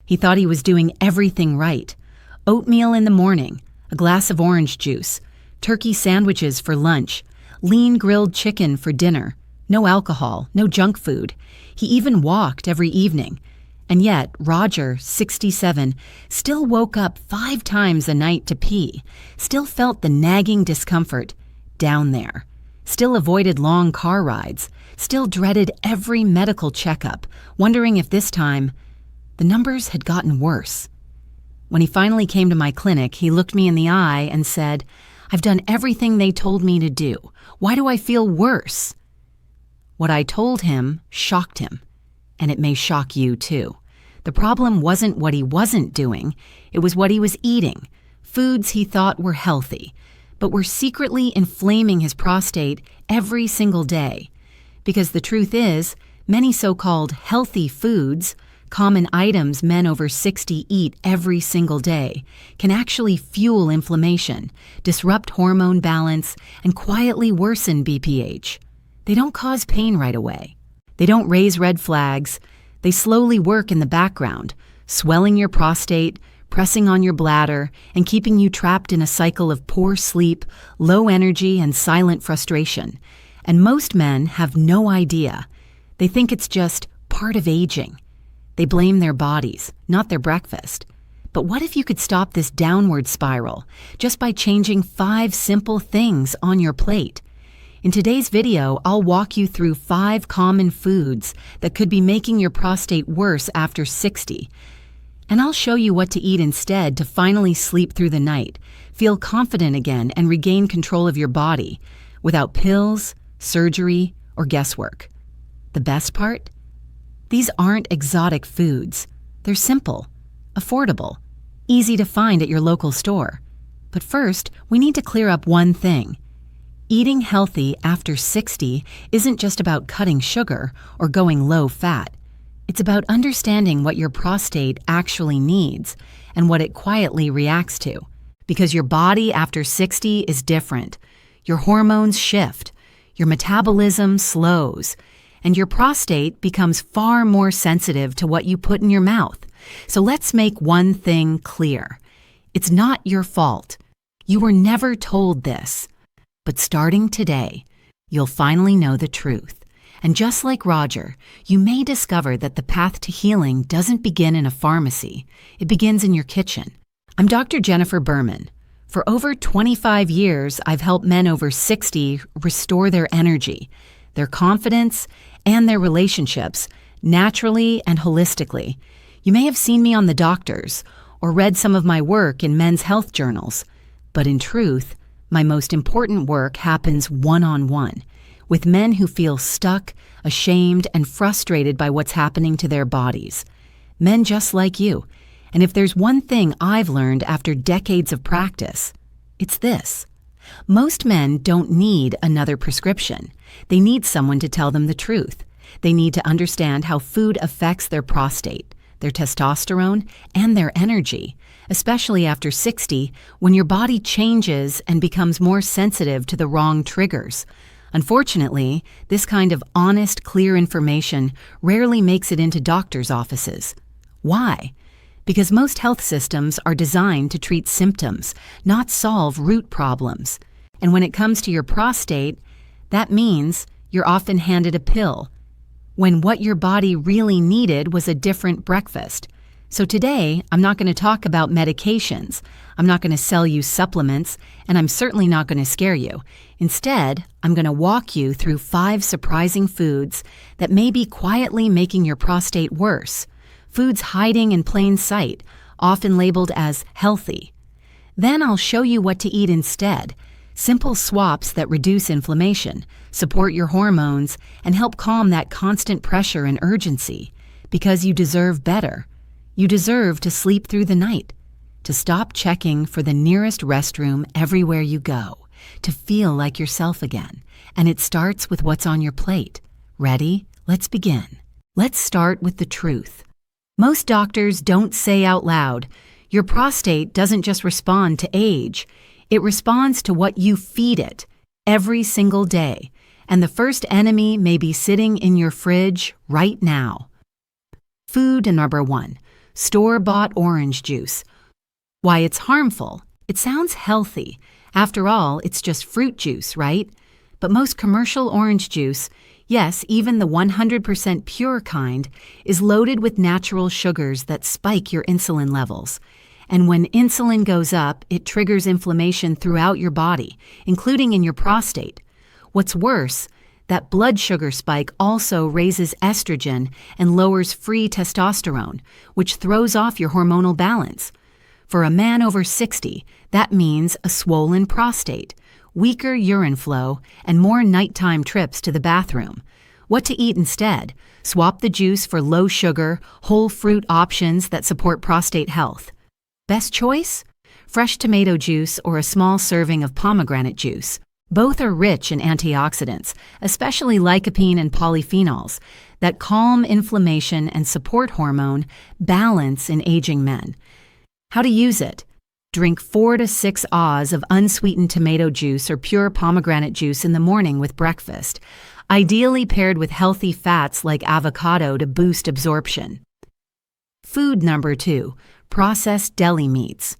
He thought he was doing everything right. Oatmeal in the morning, a glass of orange juice, turkey sandwiches for lunch, lean grilled chicken for dinner, no alcohol, no junk food. He even walked every evening. And yet, Roger, 67, still woke up 5 times a night to pee, still felt the nagging discomfort down there, still avoided long car rides, still dreaded every medical checkup, wondering if this time the numbers had gotten worse. When he finally came to my clinic, he looked me in the eye and said, "I've done everything they told me to do. Why do I feel worse?" What I told him shocked him, and it may shock you too. The problem wasn't what he wasn't doing, it was what he was eating, foods he thought were healthy, but were secretly inflaming his prostate every single day. Because the truth is, many so-called healthy foods, common items men over 60 eat every single day, can actually fuel inflammation, disrupt hormone balance, and quietly worsen BPH. They don't cause pain right away. They don't raise red flags. They slowly work in the background, swelling your prostate, pressing on your bladder, and keeping you trapped in a cycle of poor sleep, low energy, and silent frustration. And most men have no idea. They think it's just part of aging. They blame their bodies, not their breakfast. But what if you could stop this downward spiral just by changing 5 simple things on your plate? In today's video, I'll walk you through 5 common foods that could be making your prostate worse after 60. And I'll show you what to eat instead to finally sleep through the night, feel confident again, and regain control of your body without pills, surgery, or guesswork. The best part? These aren't exotic foods. They're simple, affordable, easy to find at your local store. But first, we need to clear up one thing. Eating healthy after 60 isn't just about cutting sugar or going low fat. It's about understanding what your prostate actually needs and what it quietly reacts to. Because your body after 60 is different. Your hormones shift, your metabolism slows, and your prostate becomes far more sensitive to what you put in your mouth. So let's make one thing clear. It's not your fault. You were never told this. But starting today, you'll finally know the truth. And just like Roger, you may discover that the path to healing doesn't begin in a pharmacy. It begins in your kitchen. I'm Dr. Jennifer Berman. For over 25 years, I've helped men over 60 restore their energy, their confidence, and their relationships naturally and holistically. You may have seen me on The Doctors or read some of my work in men's health journals. But in truth, my most important work happens one-on-one, with men who feel stuck, ashamed, and frustrated by what's happening to their bodies. Men just like you. And if there's one thing I've learned after decades of practice, it's this. Most men don't need another prescription. They need someone to tell them the truth. They need to understand how food affects their prostate, their testosterone, and their energy, especially after 60, when your body changes and becomes more sensitive to the wrong triggers. Unfortunately, this kind of honest, clear information rarely makes it into doctors' offices. Why? Because most health systems are designed to treat symptoms, not solve root problems. And when it comes to your prostate, that means you're often handed a pill, when what your body really needed was a different breakfast. So today, I'm not going to talk about medications, I'm not going to sell you supplements, and I'm certainly not going to scare you. Instead, I'm going to walk you through 5 surprising foods that may be quietly making your prostate worse. Foods hiding in plain sight, often labeled as healthy. Then I'll show you what to eat instead. Simple swaps that reduce inflammation, support your hormones, and help calm that constant pressure and urgency. Because you deserve better. You deserve to sleep through the night, to stop checking for the nearest restroom everywhere you go, to feel like yourself again. And it starts with what's on your plate. Ready? Let's begin. Let's start with the truth. Most doctors don't say out loud, your prostate doesn't just respond to age, it responds to what you feed it every single day. And the first enemy may be sitting in your fridge right now. Food number 1. Store-bought orange juice. Why it's harmful? It sounds healthy. After all, it's just fruit juice, right? But most commercial orange juice, yes, even the 100% pure kind, is loaded with natural sugars that spike your insulin levels. And when insulin goes up, it triggers inflammation throughout your body, including in your prostate. What's worse, that blood sugar spike also raises estrogen and lowers free testosterone, which throws off your hormonal balance. For a man over 60, that means a swollen prostate, weaker urine flow, and more nighttime trips to the bathroom. What to eat instead? Swap the juice for low-sugar, whole fruit options that support prostate health. Best choice? Fresh tomato juice or a small serving of pomegranate juice. Both are rich in antioxidants, especially lycopene and polyphenols, that calm inflammation and support hormone balance in aging men. How to use it? Drink 4 to 6 oz of unsweetened tomato juice or pure pomegranate juice in the morning with breakfast, ideally paired with healthy fats like avocado to boost absorption. Food number 2, processed deli meats.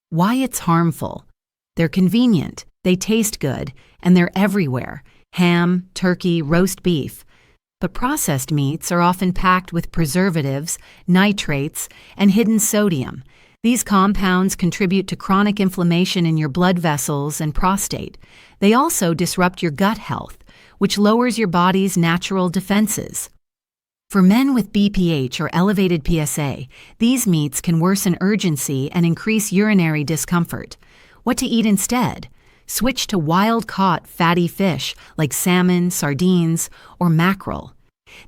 Why it's harmful? They're convenient, they taste good, and they're everywhere: ham, turkey, roast beef. But processed meats are often packed with preservatives, nitrates, and hidden sodium. These compounds contribute to chronic inflammation in your blood vessels and prostate. They also disrupt your gut health, which lowers your body's natural defenses. For men with BPH or elevated PSA, these meats can worsen urgency and increase urinary discomfort. What to eat instead? Switch to wild-caught fatty fish like salmon, sardines, or mackerel.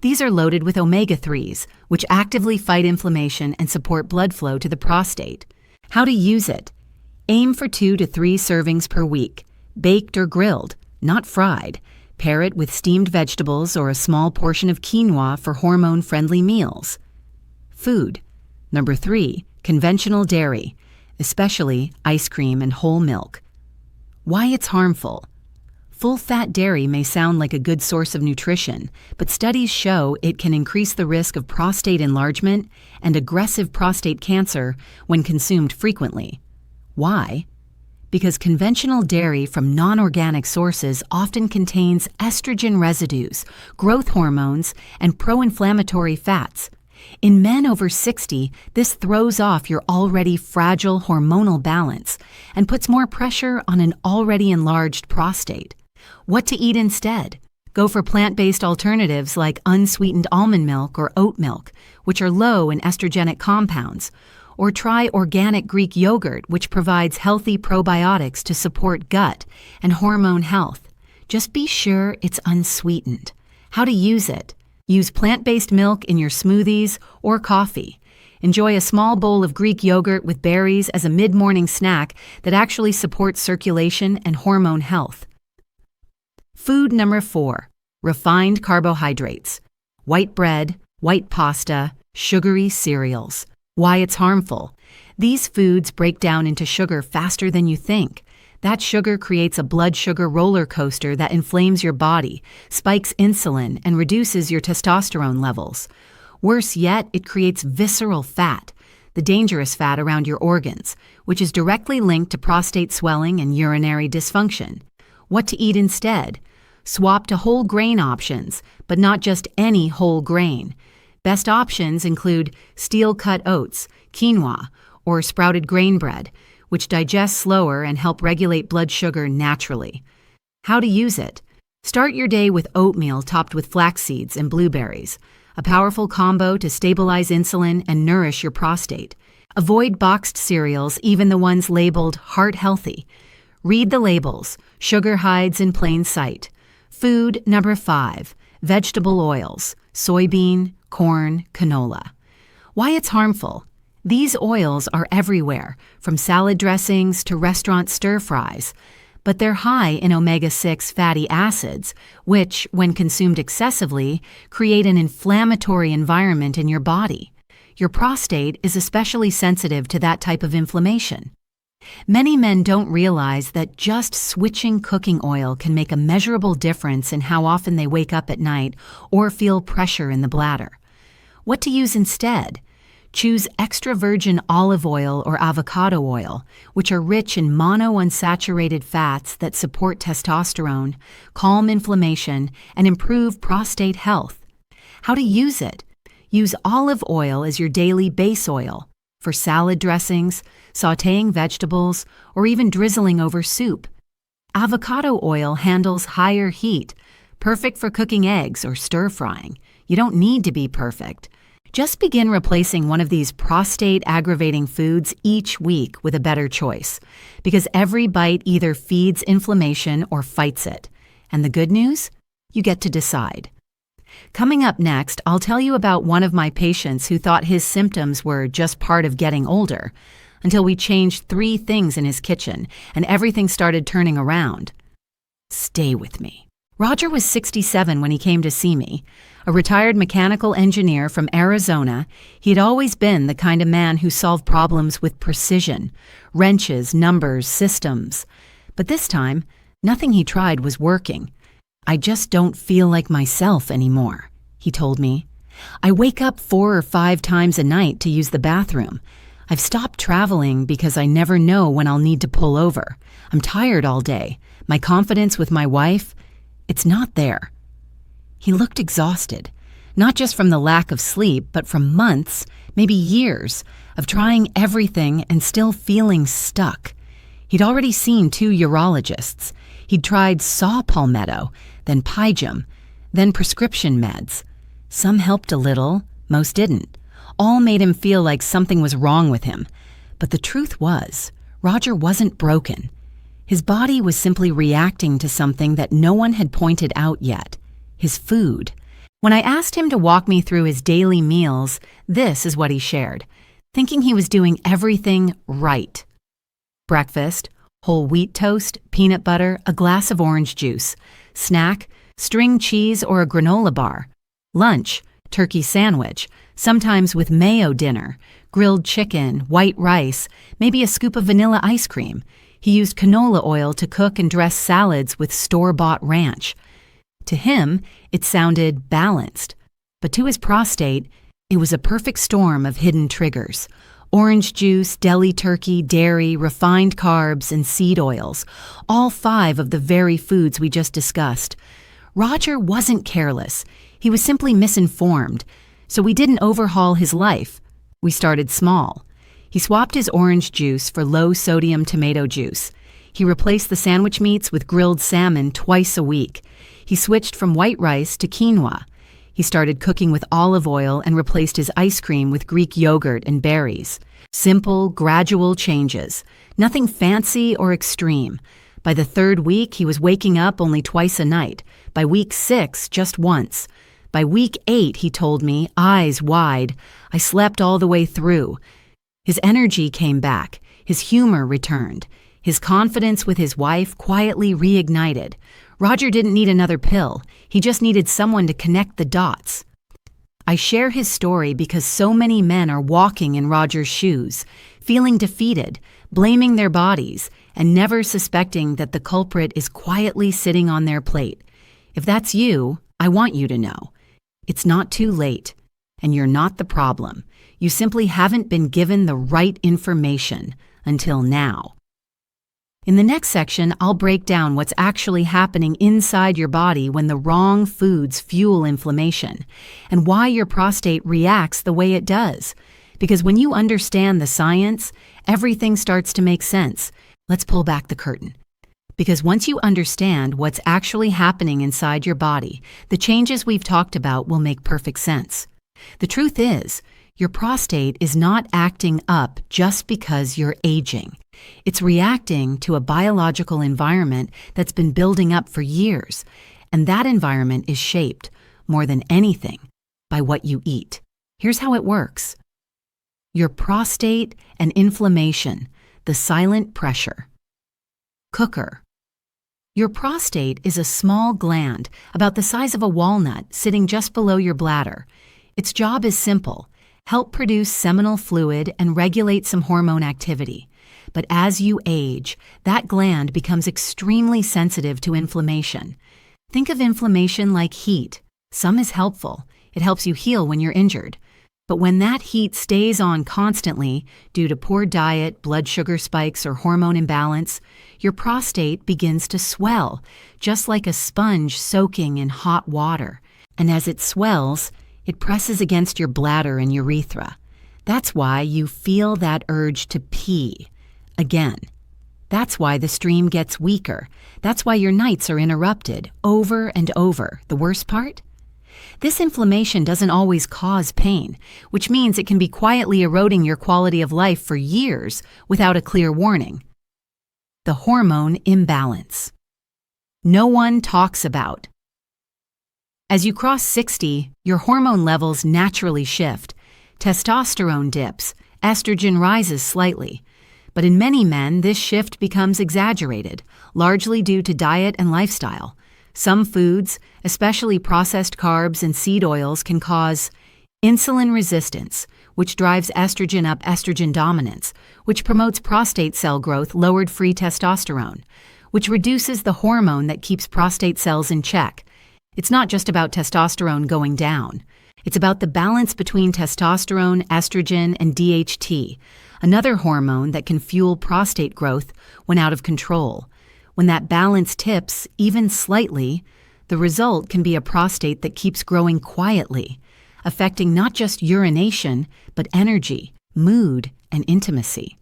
These are loaded with omega-3s, which actively fight inflammation and support blood flow to the prostate. How to use it? Aim for 2 to 3 servings per week, baked or grilled, not fried. Pair it with steamed vegetables or a small portion of quinoa for hormone-friendly meals. Food. Number 3, conventional dairy, especially ice cream and whole milk. Why it's harmful? Full-fat dairy may sound like a good source of nutrition, but studies show it can increase the risk of prostate enlargement and aggressive prostate cancer when consumed frequently. Why? Because conventional dairy from non-organic sources often contains estrogen residues, growth hormones, and pro-inflammatory fats. In men over 60, this throws off your already fragile hormonal balance and puts more pressure on an already enlarged prostate. What to eat instead? Go for plant-based alternatives like unsweetened almond milk or oat milk, which are low in estrogenic compounds. Or try organic Greek yogurt, which provides healthy probiotics to support gut and hormone health. Just be sure it's unsweetened. How to use it? Use plant-based milk in your smoothies or coffee. Enjoy a small bowl of Greek yogurt with berries as a mid-morning snack that actually supports circulation and hormone health. Food number 4, refined carbohydrates. White bread, white pasta, sugary cereals. Why it's harmful? These foods break down into sugar faster than you think. That sugar creates a blood sugar roller coaster that inflames your body, spikes insulin, and reduces your testosterone levels. Worse yet, it creates visceral fat, the dangerous fat around your organs, which is directly linked to prostate swelling and urinary dysfunction. What to eat instead? Swap to whole grain options, but not just any whole grain. Best options include steel-cut oats, quinoa, or sprouted grain bread, which digest slower and help regulate blood sugar naturally. How to use it? Start your day with oatmeal topped with flax seeds and blueberries, a powerful combo to stabilize insulin and nourish your prostate. Avoid boxed cereals, even the ones labeled heart healthy. Read the labels. Sugar hides in plain sight. Food number 5, vegetable oils, soybean, corn, canola. Why it's harmful? These oils are everywhere, from salad dressings to restaurant stir-fries, but they're high in omega-6 fatty acids, which, when consumed excessively, create an inflammatory environment in your body. Your prostate is especially sensitive to that type of inflammation. Many men don't realize that just switching cooking oil can make a measurable difference in how often they wake up at night or feel pressure in the bladder. What to use instead? Choose extra virgin olive oil or avocado oil, which are rich in monounsaturated fats that support testosterone, calm inflammation, and improve prostate health. How to use it? Use olive oil as your daily base oil for salad dressings, sautéing vegetables, or even drizzling over soup. Avocado oil handles higher heat, perfect for cooking eggs or stir-frying. You don't need to be perfect. Just begin replacing one of these prostate-aggravating foods each week with a better choice, because every bite either feeds inflammation or fights it. And the good news? You get to decide. Coming up next, I'll tell you about one of my patients who thought his symptoms were just part of getting older, until we changed 3 things in his kitchen and everything started turning around. Stay with me. Roger was 67 when he came to see me. A retired mechanical engineer from Arizona, he'd always been the kind of man who solved problems with precision, wrenches, numbers, systems. But this time, nothing he tried was working. "I just don't feel like myself anymore," he told me. "I wake up 4 or 5 times a night to use the bathroom. I've stopped traveling because I never know when I'll need to pull over. I'm tired all day. My confidence with my wife, it's not there." He looked exhausted, not just from the lack of sleep, but from months, maybe years, of trying everything and still feeling stuck. He'd already seen 2 urologists. He'd tried saw palmetto, then Pyjam, then prescription meds. Some helped a little, most didn't. All made him feel like something was wrong with him. But the truth was, Roger wasn't broken. His body was simply reacting to something that no one had pointed out yet: his food. When I asked him to walk me through his daily meals, this is what he shared, thinking he was doing everything right. Breakfast: whole wheat toast, peanut butter, a glass of orange juice. Snack: string cheese or a granola bar. Lunch: turkey sandwich, sometimes with mayo dinner, grilled chicken, white rice, maybe a scoop of vanilla ice cream. He used canola oil to cook and dress salads with store-bought ranch. To him, it sounded balanced. But to his prostate, it was a perfect storm of hidden triggers. Orange juice, deli turkey, dairy, refined carbs, and seed oils. All 5 of the very foods we just discussed. Roger wasn't careless. He was simply misinformed. So we didn't overhaul his life. We started small. He swapped his orange juice for low-sodium tomato juice. He replaced the sandwich meats with grilled salmon twice a week. He switched from white rice to quinoa. He started cooking with olive oil and replaced his ice cream with Greek yogurt and berries. Simple, gradual changes. Nothing fancy or extreme. By the 3rd week, he was waking up only twice a night. By week 6, just once. By week 8, he told me, eyes wide, I slept all the way through. His energy came back. His humor returned. His confidence with his wife quietly reignited. Roger didn't need another pill. He just needed someone to connect the dots. I share his story because so many men are walking in Roger's shoes, feeling defeated, blaming their bodies, and never suspecting that the culprit is quietly sitting on their plate. If that's you, I want you to know. It's not too late, and you're not the problem. You simply haven't been given the right information until now. In the next section, I'll break down what's actually happening inside your body when the wrong foods fuel inflammation, and why your prostate reacts the way it does. Because when you understand the science, everything starts to make sense. Let's pull back the curtain. Because once you understand what's actually happening inside your body, the changes we've talked about will make perfect sense. The truth is, your prostate is not acting up just because you're aging. It's reacting to a biological environment that's been building up for years, and that environment is shaped, more than anything, by what you eat. Here's how it works. Your prostate and inflammation, the silent pressure. Cooker. Your prostate is a small gland about the size of a walnut sitting just below your bladder. Its job is simple: help produce seminal fluid and regulate some hormone activity. But as you age, that gland becomes extremely sensitive to inflammation. Think of inflammation like heat. Some is helpful. It helps you heal when you're injured. But when that heat stays on constantly due to poor diet, blood sugar spikes, or hormone imbalance, your prostate begins to swell, just like a sponge soaking in hot water. And as it swells, it presses against your bladder and urethra. That's why you feel that urge to pee. Again. That's why the stream gets weaker. That's why your nights are interrupted over and over. The worst part? This inflammation doesn't always cause pain, which means it can be quietly eroding your quality of life for years without a clear warning. The hormone imbalance. No one talks about. As you cross 60, your hormone levels naturally shift. Testosterone dips, estrogen rises slightly. But in many men, this shift becomes exaggerated, largely due to diet and lifestyle. Some foods, especially processed carbs and seed oils, can cause insulin resistance, which drives estrogen up estrogen dominance, which promotes prostate cell growth, lowered free testosterone, which reduces the hormone that keeps prostate cells in check. It's not just about testosterone going down. It's about the balance between testosterone, estrogen, and DHT, another hormone that can fuel prostate growth when out of control. When that balance tips, even slightly, the result can be a prostate that keeps growing quietly, affecting not just urination, but energy, mood, and intimacy.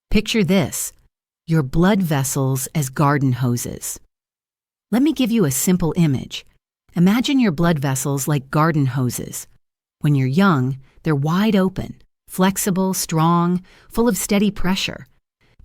Picture this, your blood vessels as garden hoses. Let me give you a simple image. Imagine your blood vessels like garden hoses. When you're young, they're wide open, flexible, strong, full of steady pressure.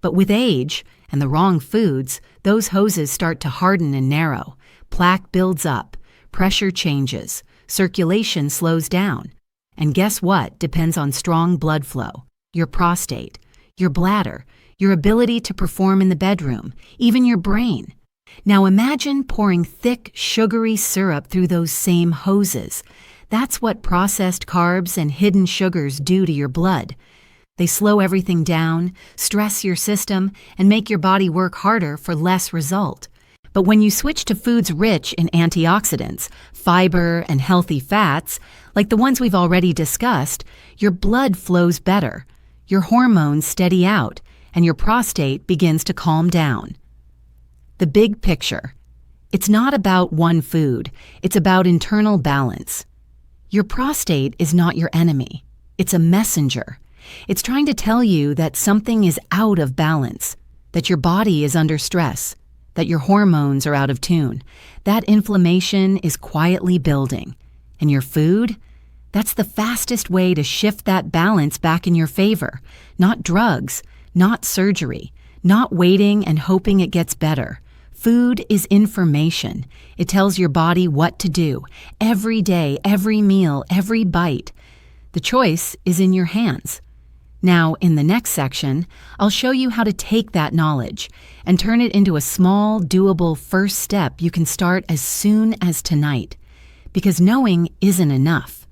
But with age and the wrong foods, those hoses start to harden and narrow. Plaque builds up, pressure changes, circulation slows down. And guess what depends on strong blood flow? Your prostate, your bladder, your ability to perform in the bedroom, even your brain. Now imagine pouring thick, sugary syrup through those same hoses. That's what processed carbs and hidden sugars do to your blood. They slow everything down, stress your system, and make your body work harder for less result. But when you switch to foods rich in antioxidants, fiber, and healthy fats, like the ones we've already discussed, your blood flows better, your hormones steady out, and your prostate begins to calm down. The big picture. It's not about one food, it's about internal balance. Your prostate is not your enemy. It's a messenger. It's trying to tell you that something is out of balance, that your body is under stress, that your hormones are out of tune. That inflammation is quietly building. And your food? That's the fastest way to shift that balance back in your favor. Not drugs, not surgery, not waiting and hoping it gets better. Food is information. It tells your body what to do, every day, every meal, every bite. The choice is in your hands. Now, in the next section, I'll show you how to take that knowledge and turn it into a small, doable first step you can start as soon as tonight. Because knowing isn't enough.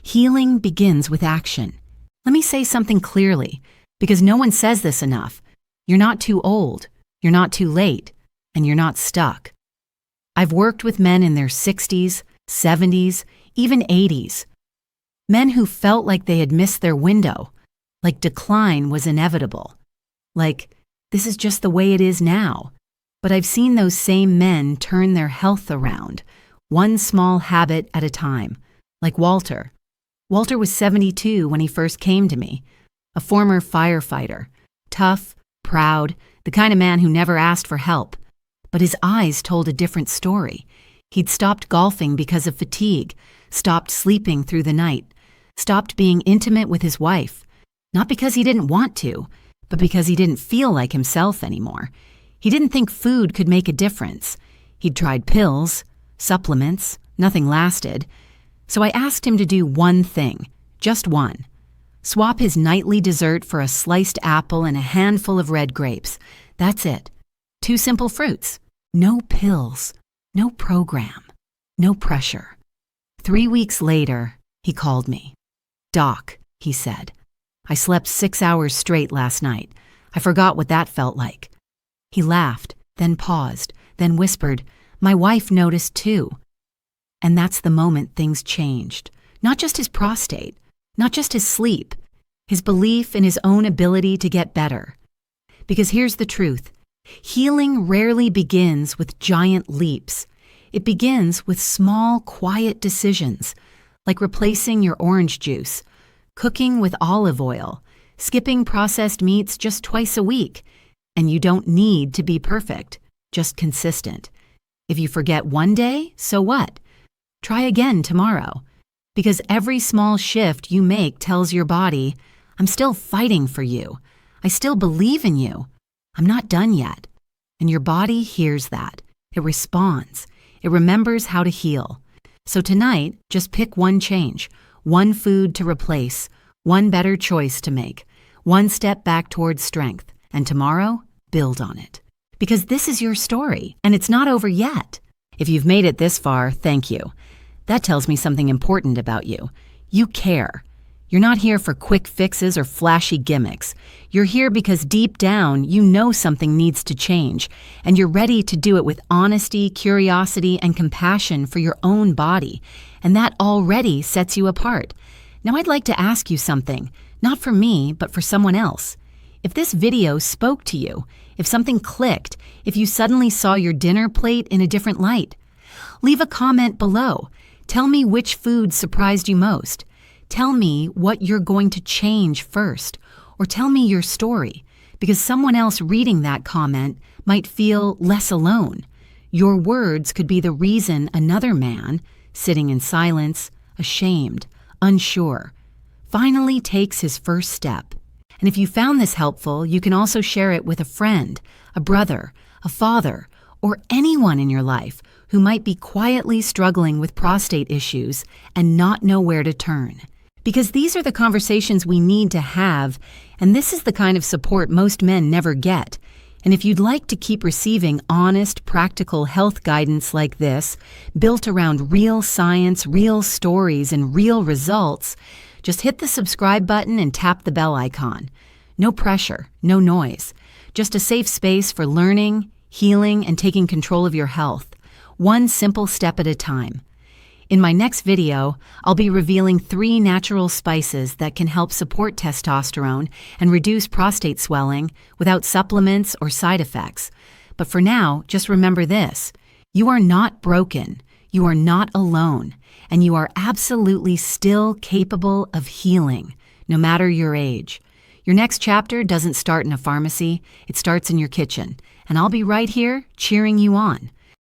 Healing begins with action. Let me say something clearly, because no one says this enough. You're not too old, you're not too late, and you're not stuck. I've worked with men in their 60s, 70s, even 80s. Men who felt like they had missed their window, like decline was inevitable, like this is just the way it is now. But I've seen those same men turn their health around, one small habit at a time, like Walter. Walter was 72 when he first came to me, a former firefighter, tough, proud, the kind of man who never asked for help. But his eyes told a different story. He'd stopped golfing because of fatigue, stopped sleeping through the night, stopped being intimate with his wife, not because he didn't want to, but because he didn't feel like himself anymore. He didn't think food could make a difference. He'd tried pills, supplements, nothing lasted. So I asked him to do one thing, just one. Swap his nightly dessert for a sliced apple and a handful of red grapes. That's it. 2 simple fruits. No pills. No program. No pressure. 3 weeks later, he called me. "Doc," he said, "I slept 6 hours straight last night. I forgot what that felt like." He laughed, then paused, then whispered, "My wife noticed too." And that's the moment things changed. Not just his prostate, not just his sleep, his belief in his own ability to get better. Because here's the truth. Healing rarely begins with giant leaps. It begins with small, quiet decisions, like replacing your orange juice, cooking with olive oil, skipping processed meats just twice a week. And you don't need to be perfect, just consistent. If you forget one day, so what? Try again tomorrow. Because every small shift you make tells your body, I'm still fighting for you. I still believe in you. I'm not done yet. And your body hears that. It responds. It remembers how to heal. So tonight, just pick one change, one food to replace, one better choice to make, one step back towards strength. And tomorrow, build on it. Because this is your story, and it's not over yet. If you've made it this far, thank you. That tells me something important about you. You care. You're not here for quick fixes or flashy gimmicks. You're here because deep down, you know something needs to change, and you're ready to do it with honesty, curiosity, and compassion for your own body. And that already sets you apart. Now I'd like to ask you something, not for me, but for someone else. If this video spoke to you, if something clicked, if you suddenly saw your dinner plate in a different light, leave a comment below. Tell me which food surprised you most. Tell me what you're going to change first, or tell me your story, because someone else reading that comment might feel less alone. Your words could be the reason another man, sitting in silence, ashamed, unsure, finally takes his first step. And if you found this helpful, you can also share it with a friend, a brother, a father, or anyone in your life who might be quietly struggling with prostate issues and not know where to turn. Because these are the conversations we need to have, and this is the kind of support most men never get. And if you'd like to keep receiving honest, practical health guidance like this, built around real science, real stories, and real results, just hit the subscribe button and tap the bell icon. No pressure, no noise. Just a safe space for learning, healing, and taking control of your health, one simple step at a time. In my next video, I'll be revealing 3 natural spices that can help support testosterone and reduce prostate swelling without supplements or side effects. But for now, just remember this. You are not broken. You are not alone. And you are absolutely still capable of healing, no matter your age. Your next chapter doesn't start in a pharmacy. It starts in your kitchen. And I'll be right here cheering you on.